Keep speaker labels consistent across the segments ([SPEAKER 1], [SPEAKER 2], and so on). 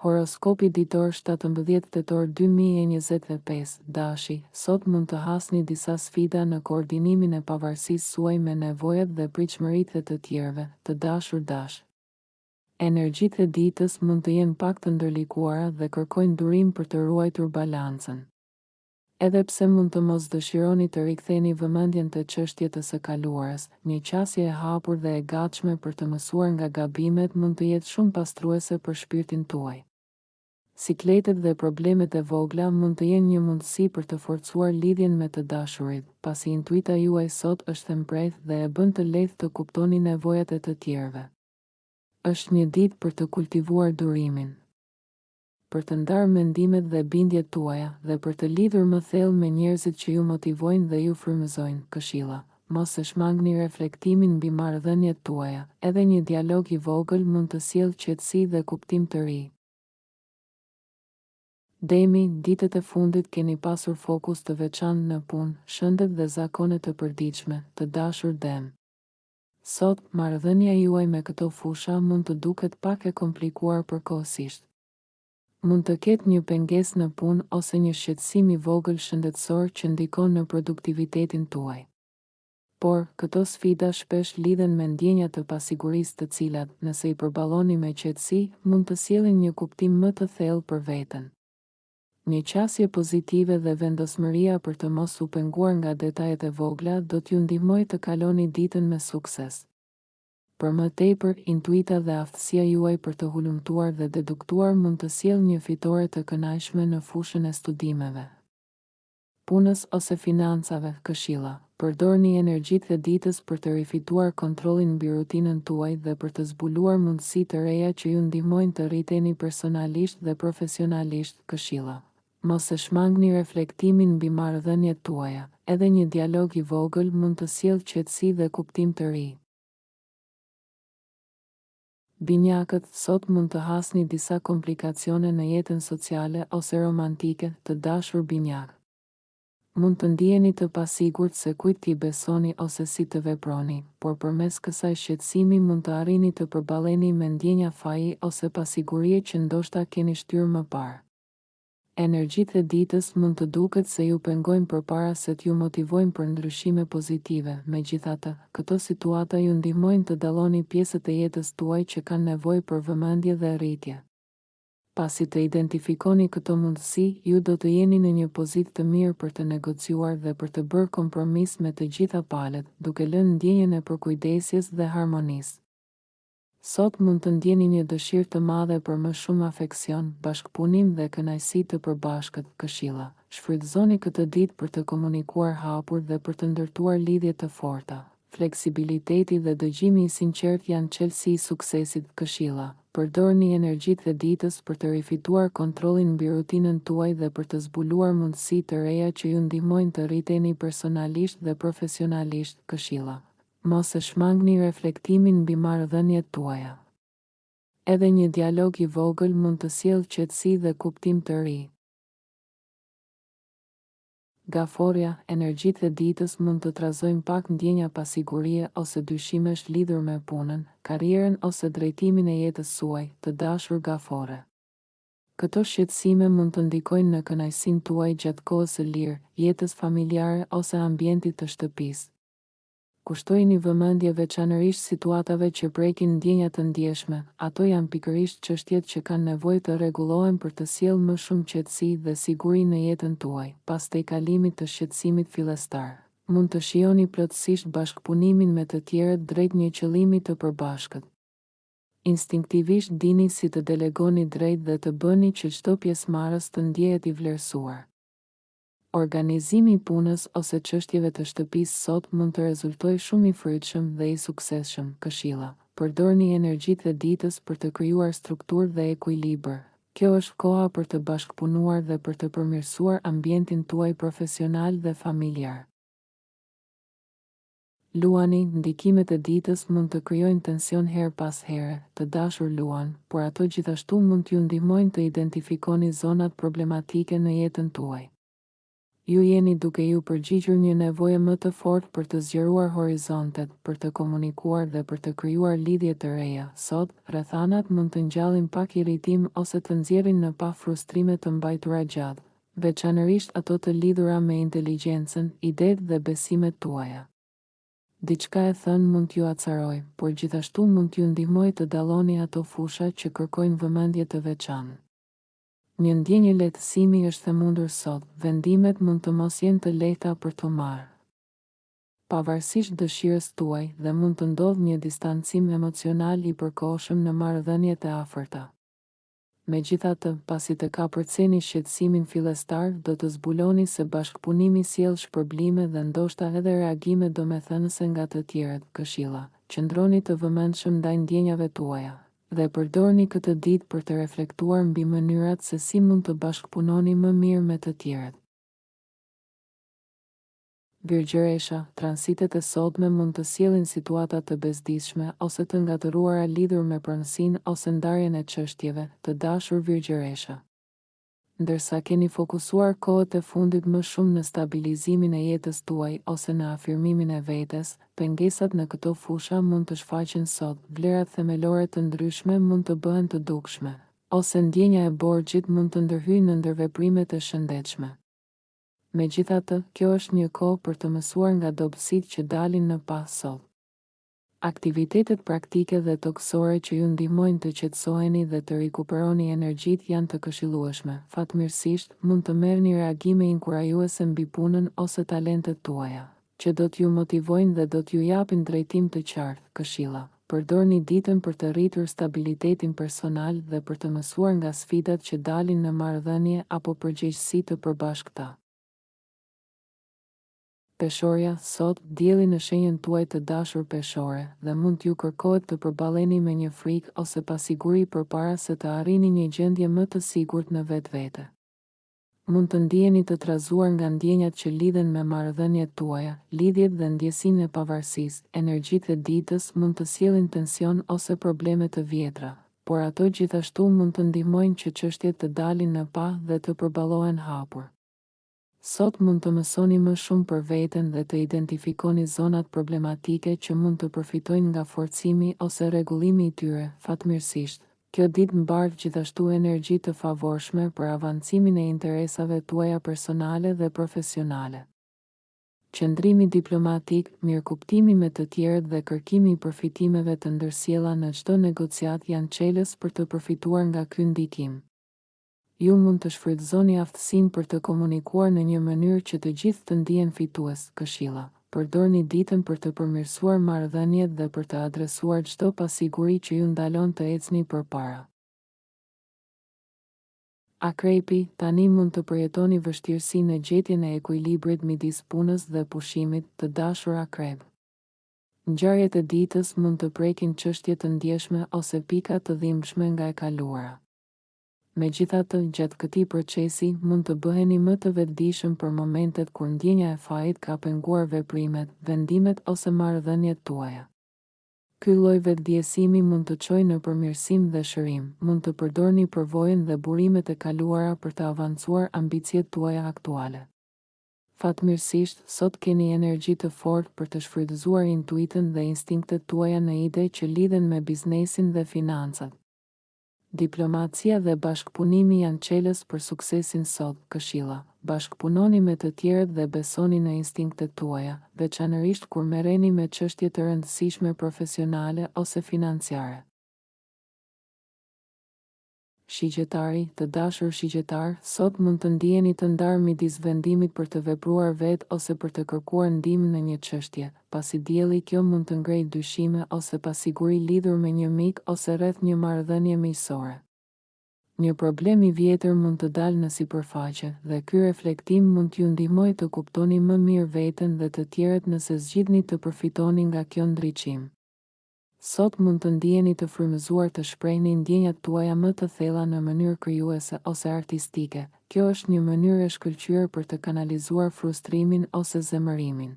[SPEAKER 1] Horoskopi ditor 17 tetor 2025, Dashi, sot mund të hasni disa sfida në koordinimin e pavarësisë suaj me nevojat dhe pritshmëritë e të tjerëve, të dashur dash. Energjitë e ditës mund të jenë pak të ndërlikuara dhe kërkojnë durim për të ruajtur balancën. Edhe pse mund të mos dëshironi të riktheni vëmendjen te çështjet e së kaluarës, një qasje e hapur dhe e gatshme për të mësuar nga gabimet mund të jetë shumë pastruese për shpirtin tuaj. Sikletet dhe problemet e vogla mund të jenë një mundësi për të forcuar lidhjen me të dashurit, pasi intuita juaj sot është e mprejtë dhe e bën të lehtë të kuptoni nevojat e të tjerëve. Është një ditë për të kultivuar durimin, për të ndarë mendimet dhe bindjet tuaja dhe për të lidhur më thellë me njerëzit që ju motivojnë dhe ju frymëzojnë. Këshilla: mos e shmangni reflektimin mbi marrëdhëniet tuaja, edhe një dialog i vogël mund të sjellë qetësi dhe kuptim të ri. Demi, ditët e fundit keni pasur fokus të veçantë në punë, shëndet dhe zakone të përditshme, të dashur Dem. Sot, marrëdhënia juaj me këto fusha mund të duket pak e komplikuar përkohësisht. Mund të ketë një pengesë në punë ose një shqetësim i vogël shëndetësor që ndikon në produktivitetin tuaj. Por, këto sfida shpesh lidhen me ndjenja të pasigurisë të cilat, nëse i përballoni me qetësi, mund të sjellin një kuptim më të thellë për veten. Një qasje pozitive dhe vendosmëria për të mos u penguar nga detajet e vogla do t'ju ndihmojë të kaloni ditën me sukses. Për më tepër, intuita dhe aftësia juaj për të hulumtuar dhe deduktuar mund të sjellë një fitore të kënaqshme në fushën e studimeve, punës ose financave. Këshilla: përdorni energjitë e ditës për të rifituar kontrollin mbi rutinën tuaj dhe për të zbuluar mundësi të reja që ju ndihmojnë të rriteni personalisht dhe profesionalisht. Këshilla: mos e shmangni reflektimin mbi marrëdhëniet tuaja, edhe një dialog i vogël mund të sjellë qetësi dhe kuptim të ri. Binjakët, sot mund të hasni disa komplikacione në jetën sociale ose romantike, të dashur binjak. Mund të ndiheni të pasigurt se kujt t'i besoni ose si të veproni, por përmes kësaj shqetësimi mund të arrini të përballeni me ndjenja faji ose pasigurie që ndoshta keni shtyrë më parë. Energjitë e ditës mund të duket se ju pengojnë përpara se t'ju motivojnë për ndryshime pozitive. Megjithatë, këto situata ju ndihmojnë të dalloni pjesët e jetës tuaj që kanë nevojë për vëmendje dhe rritje. Pasi të identifikoni këto mundësi, ju do të jeni në një pozitë të mirë për të negociuar dhe për të bërë kompromis me të gjitha palët, duke lënë ndjenjen e përkujdesjes dhe harmonisë. Sot mund të ndjeni një dëshirë të madhe për më shumë afeksion, bashkëpunim dhe kënaqësi të përbashkët. Këshilla: shfrytëzoni këtë ditë për të komunikuar hapur dhe për të ndërtuar lidhje të forta. Fleksibiliteti dhe dëgjimi i sinqertë janë çelësi i suksesit. Këshilla: përdorni energjitë e ditës për të rifituar kontrollin mbi rutinën tuaj dhe për të zbuluar mundësi të reja që ju ndihmojnë të rriteni personalisht dhe profesionalisht. Këshilla: mos e shmangni reflektimin mbi marrëdhëniet tuaja. Edhe një dialog i vogël mund të sjellë qetësi dhe kuptim të ri. Gaforja, energjitë e ditës mund të trazojnë pak ndjenja pasigurie ose dyshimesh lidhur me punën, karrierën ose drejtimin e jetës suaj, të dashur gafore. Këto shqetësime mund të ndikojnë në kënaqësinë tuaj gjatë kohës së lirë, jetës familjare ose ambientit të shtëpisë. Kushtojini vëmendje veçanërisht situatave që prekin ndjenja të ndjeshme. Ato janë pikërisht çështjet që kanë nevojë të rregullohen për të sjellë më shumë qetësi dhe siguri në jetën tuaj. Pas tejkalimit të shqetësimit fillestar, mund të shijoni plotësisht bashkëpunimin me të tjerët drejt një qëllimi të përbashkët. Instinktivisht dini si të delegoni drejt dhe të bëni që çdo pjesëmarrës të ndjehet i vlerësuar. Organizimi i punës ose çështjeve të shtëpisë sot mund të rezultojë shumë i frytshëm dhe i suksesshëm. Këshilla: përdorni energjitë e ditës për të krijuar strukturë dhe ekuilibër. Kjo është koha për të bashkëpunuar dhe për të përmirësuar ambientin tuaj profesional dhe familjar. Luani, ndikimet e ditës mund të krijojnë tension her pas here, të dashur luan, por ato gjithashtu mund t'ju ndihmojnë të identifikoni zonat problematike në jetën tuaj. Ju jeni duke ju përgjigjur një nevojë më të fortë për të zgjeruar horizontet, për të komunikuar dhe për të krijuar lidhje të reja. Sot, rrethanat mund të ngjallin pak irritim ose të nxjerrin në pa frustrime të mbajtura gjatë, veçanërisht ato të lidhura me inteligjencën, idetë dhe besimet tuaja. Diçka e thënë mund t'ju acaroj, por gjithashtu mund t'ju ndihmoj të dalloni ato fusha që kërkojnë vëmendje të veçantë. Një ndjenjë lehtësimi është themundur sot, vendimet mund të mos jenë të lehta për të marrë. Pavarësisht dëshirës tuaj dhe mund të ndodhë një distancim emocional i përkohshëm në marrëdhëniet e afërta. Megjithatë, pasi të kapërceni shqetësimin fillestar, do të zbuloni se bashkëpunimi sjell shpërblime dhe ndoshta edhe reagime domethënëse nga të tjerët. Këshilla: qëndroni të vëmendshëm ndaj ndjenjave tuaja dhe përdorni këtë ditë për të reflektuar mbi mënyrat se si mund të bashkëpunoni më mirë me të tjerët. Virgjëresha, transitet e sotme mund të sjellin situata të bezdishme ose të ngatëruara lidhur me pronësinë ose ndarjen e çështjeve. Të dashur Virgjëresha, ndërsa keni fokusuar kohët e fundit më shumë në stabilizimin e jetës tuaj ose në afirmimin e vetes, pengesat në këto fusha mund të shfaqen sot. Vlerat themelore të ndryshme mund të bëhen të dukshme, ose ndjenja e borxhit mund të ndërhyjë në ndërveprime të shëndetshme. Megjithatë, kjo është një kohë për të mësuar nga dobësitë që dalin në pa sot. Aktivitetet praktike dhe toksore që ju ndihmojnë të qetësoheni dhe të rikuperoni energjitë janë të këshillueshme. Fatmirësisht, mund të merrni reagime inkurajuese mbi punën ose talentet tuaja, që do t'ju motivojnë dhe do t'ju japin drejtim të qartë. Këshilla: përdorni ditën për të rritur stabilitetin personal dhe për të mësuar nga sfidat që dalin në marrëdhënie apo përgjegjësi të përbashkëta. Peshorja, sot, dielli në shenjën tuaj të dashur peshore, dhe mund t'ju kërkohet të përballeni me një frikë ose pasiguri përpara se të arrini një gjendje më të sigurt në vetvete. Mund të ndiheni të trazuar nga ndjenjat që lidhen me marrëdhëniet tuaja, lidhjet dhe ndjesinë e pavarësisë. Energjitë e ditës mund të sjellin tension ose probleme të vjetra, por ato gjithashtu mund të ndihmojnë që çështjet të dalin në pa dhe të përballohen hapur. Sot mund të mësoni më shumë për veten dhe të identifikoni zonat problematike që mund të përfitojnë nga forcimi ose rregullimi i tyre. Fatmirësisht, kjo ditë mbart gjithashtu energji të favorshme për avancimin e interesave tuaja personale dhe profesionale. Qëndrimi diplomatik, mirëkuptimi me të tjerët dhe kërkimi i përfitimeve të ndërsjella në çdo negociat janë çelës për të përfituar nga ky ndikim. Ju mund të shfrytëzoni aftësinë për të komunikuar në një mënyrë që të gjithë të ndihen fitues. Këshilla: përdorni ditën për të përmirësuar marrëdhëniet dhe për të adresuar çdo pasiguri që ju ndalon të ecni përpara. Akrepi, tani mund të përjetoni vështirësi në gjetjen e ekuilibrit midis punës dhe pushimit. Të dashur Akrep, ngjarjet e ditës mund të prekin çështje të ndjeshme ose pika të dhimbshme nga e kaluara. Megjithatë, gjatë këtij procesi mund të bëheni më të vetëdijshëm për momentet kur ndjenja e fajit ka penguar veprimet, vendimet ose marrëdhëniet tuaja. Ky lloj vetëdijësimi mund të çojë në përmirësim dhe shërim. Mund të përdorni përvojën dhe burimet e kaluara për të avancuar ambicjet tuaja aktuale. Fatmirësisht, sot keni energji të fortë për të shfrytëzuar intuitën dhe instinktet tuaja në ide që lidhen me biznesin dhe financat. Diplomacia dhe bashkëpunimi janë çelës për suksesin sot. Këshilla: bashkëpunoni me të tjerët dhe besoni në instinktet tuaja, veçanërisht kur merreni me çështje të rëndësishme profesionale ose financiare. Shigjetari, të dashur shigjetar, sot mund të ndiheni të ndarë midis vendimit për të vepruar vetë ose për të kërkuar ndihmë në një çështje. Pasi dielli, kjo mund të ngrejë dyshime ose pasiguri lidhur me një mik ose rreth një marrëdhënie miqësore. Një problem i vjetër mund të dalë në sipërfaqe dhe ky reflektim mund t'ju ndihmojë të kuptoni më mirë veten dhe të tjerët nëse zgjidhni të përfitoni nga kjo ndriçim. Sot mund të ndiheni të frymëzuar të shprehni ndjenjat tuaja më të thella në mënyrë krijuese ose artistike. Kjo është një mënyrë e shkëlqyer për të kanalizuar frustrimin ose zemërimin.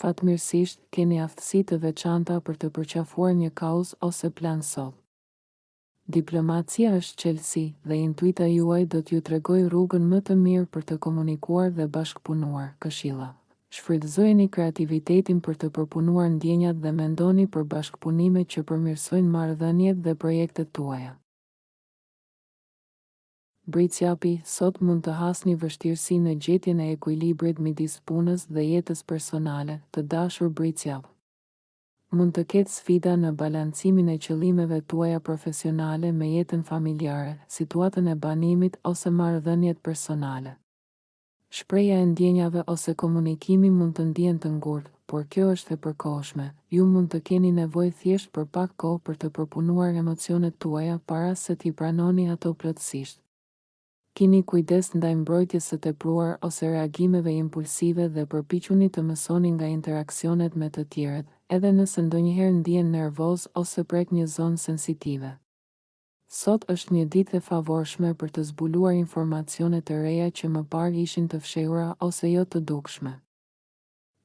[SPEAKER 1] Fatmirësisht, keni aftësi të veçanta për të përqafuar një kauzë ose plan sot. Diplomacia është qelësi dhe intuita juaj do t'ju tregoj rrugën më të mirë për të komunikuar dhe bashkëpunuar. Këshilla. Shfrytëzojeni kreativitetin për të përpunuar ndjenjat dhe mendoni për bashkëpunime që përmirësojnë marrëdhëniet dhe projektet tuaja. Britsjapi, sot mund të hasni vështirësi në gjetjen e ekuilibrit midis punës dhe jetës personale, të dashur britsjap. Mund të ketë sfida në balancimin e qëllimeve tuaja profesionale me jetën familjare, situatën e banimit ose marrëdhëniet personale. Shpreja e ndjenjave ose komunikimi mund të ndjen të ngurtë, por kjo është e përkohshme. Ju mund të keni nevojë thjesht për pak kohë për të përpunuar emocionet tuaja para se t'i pranoni ato plotësisht. Kini kujdes ndaj mbrojtjes së tepruar ose reagimeve impulsive dhe përpiquni të mësoni nga interaksionet me të tjerët, edhe nëse ndonjëherë ndjen nervoz ose prek një zonë sensitive. Sot është një ditë e favorshme për të zbuluar informacione të reja që më parë ishin të fshehura ose jo të dukshme.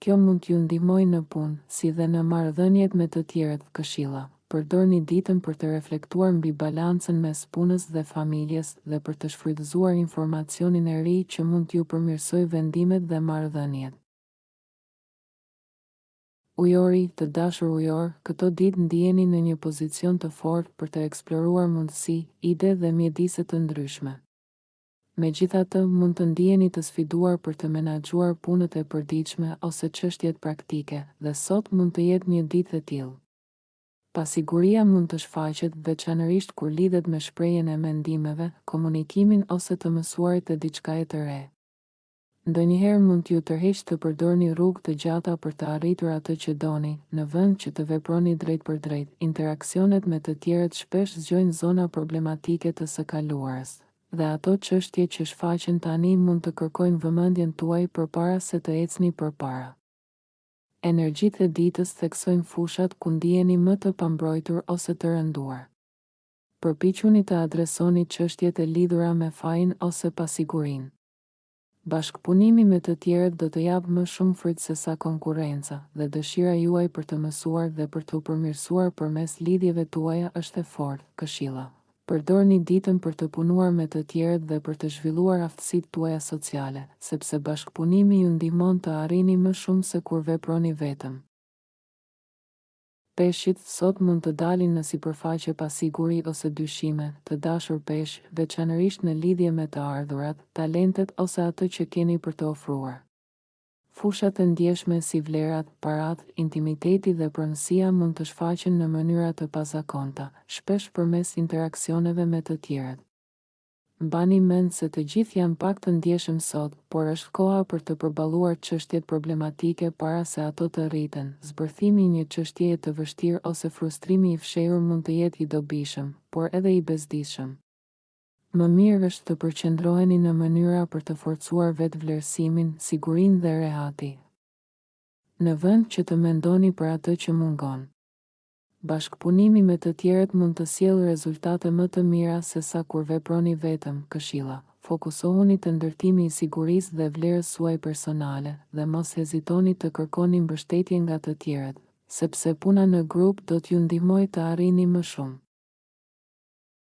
[SPEAKER 1] Kjo mund t'ju ndihmojë në punë, si dhe në marrëdhëniet me të tjerët. Këshilla. Përdorni ditën për të reflektuar mbi balancën mes punës dhe familjes dhe për të shfrytëzuar informacionin e ri që mund t'ju përmirësojë vendimet dhe marrëdhëniet. Ujori, të dashur ujor, këto ditë ndiheni në një pozicion të fortë për të eksploruar mundësi, ide dhe mjedise të ndryshme. Megjithatë, mund të ndiheni të sfiduar për të menaxhuar punët e përditshme ose çështjet praktike, dhe sot mund të jetë një ditë e tillë. Pasiguria mund të shfaqet veçanërisht kur lidhet me shprehjen e mendimeve, komunikimin ose të mësuarit e diçka e të re. Ndonjëherë mund t'ju tërheqë të përdorni rrugë të gjata për të arritur atë që doni, në vend që të veproni drejt për drejt. Interaksionet me të tjerët shpesh zgjojnë zona problematike të së kaluarës, dhe ato çështje që shfaqen tani mund të kërkojnë vëmendjen tuaj përpara se të ecni përpara. Energjitë e ditës theksojnë fushat ku ndiheni më të pambrojtur ose të rënduar. Përpiquni të adresoni çështjet e lidhura me fajin ose pasigurinë. Bashkëpunimi me të tjerët do të japë më shumë fryt se sa konkurrenca, dhe dëshira juaj për të mësuar dhe për të përmirësuar përmes lidhjeve tuaja është e fortë. Këshilla. Përdorni ditën për të punuar me të tjerët dhe për të zhvilluar aftësitë tuaja sociale, sepse bashkëpunimi ju ndihmon të arrini më shumë se kur veproni vetëm. Peshqit sot mund të dalin në sipërfaqe pasiguri ose dyshime, të dashur peshq, veçanërisht në lidhje me të ardhurat, talentet ose atë që keni për të ofruar. Fushat e ndjeshme si vlerat, parat, intimiteti dhe pronësia mund të shfaqen në mënyra të pazakonta, shpesh përmes interaksioneve me të tjerët. Mbani mend se të gjithë janë pak të ndjeshëm sot, por është koha për të përballuar çështjet problematike para se ato të rriten. Zbërthimi i një çështjeje të vështirë ose frustrimi i fshehur mund të jetë i dobishëm, por edhe i bezdishëm. Më mirë është të përqendroheni në mënyra për të forcuar vetvlerësimin, sigurinë dhe rehati, në vend që të mendoni për atë që mungon. Bashkëpunimi me të tjerët mund të sjellë rezultate më të mira se sa kur veproni vetëm. Këshilla. Fokusohuni te ndërtimi i sigurisë dhe vlerës suaj personale, dhe mos hezitoni të kërkoni mbështetje nga të tjerët, sepse puna në grup do t'ju ndihmojë të arrini më shumë.